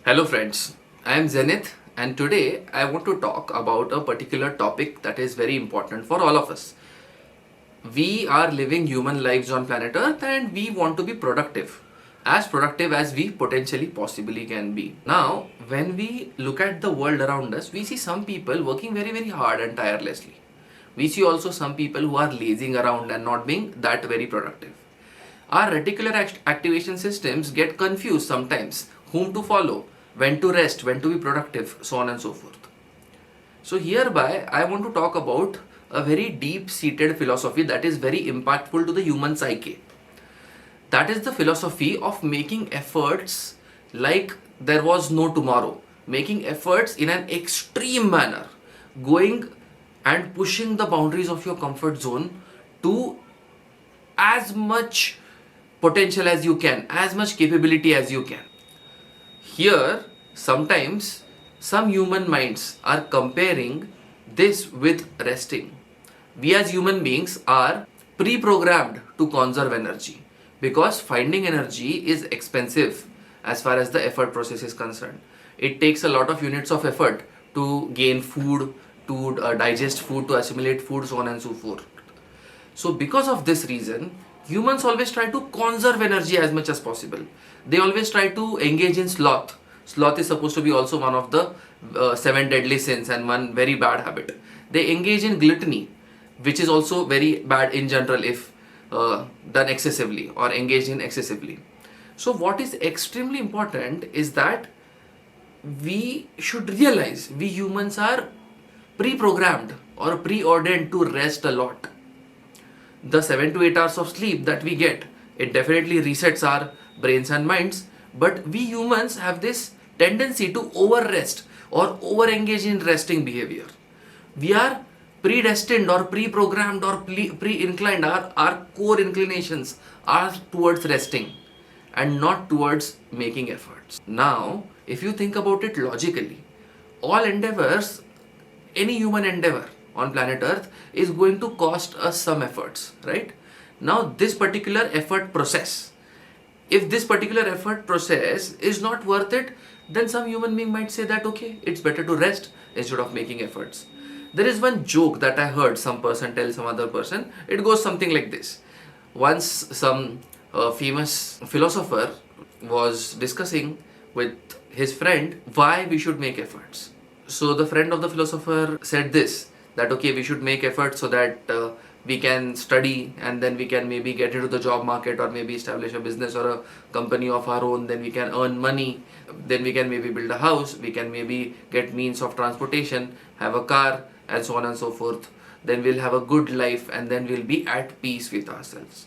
Hello friends, I am Zenith and today I want to talk about a particular topic that is very important for all of us. We are living human lives on planet Earth and we want to be productive as we potentially possibly can be. Now, when we look at the world around us, we see some people working very hard and tirelessly. We see also some people who are lazing around and not being that very productive. Our reticular activation systems get confused sometimes whom to follow, when to rest, when to be productive, so on and so forth. So, hereby, I want to talk about a very deep seated philosophy that is very impactful to the human psyche. That is the philosophy of making efforts like there was no tomorrow, making efforts in an extreme manner, going and pushing the boundaries of your comfort zone to as much potential as you can, as much capability as you can. Here, sometimes some human minds are comparing this with resting. We as human beings are pre-programmed to conserve energy because finding energy is expensive as far as the effort process is concerned. It takes a lot of units of effort to gain food, to digest food, to assimilate food, so on and so forth. So because of this reason, humans always try to conserve energy as much as possible. They always try to engage in sloth. Sloth is supposed to be also one of the 7 deadly sins and one very bad habit. They engage in gluttony, which is also very bad in general if done excessively or engaged in excessively. So what is extremely important is that we should realize we humans are pre-programmed or preordained to rest a lot. The 7 to 8 hours of sleep that we get, it definitely resets our brains and minds, but we humans have this tendency to over rest or over engage in resting behavior. We are predestined or pre-programmed or pre-inclined, our core inclinations are towards resting and not towards making efforts. Now, if you think about it logically, all endeavors, any human endeavor on planet Earth is going to cost us some efforts, right? Now, this particular effort process, if this particular effort process is not worth it, then some human being might say that okay, it's better to rest instead of making efforts. There is one joke that I heard some person tell some other person. It goes something like this. Once some famous philosopher was discussing with his friend why we should make efforts. So the friend of the philosopher said this, that okay, we should make efforts so that we can study and then we can maybe get into the job market or maybe establish a business or a company of our own, then we can earn money, then we can maybe build a house, we can maybe get means of transportation, have a car and so on and so forth. Then we'll have a good life and then we'll be at peace with ourselves.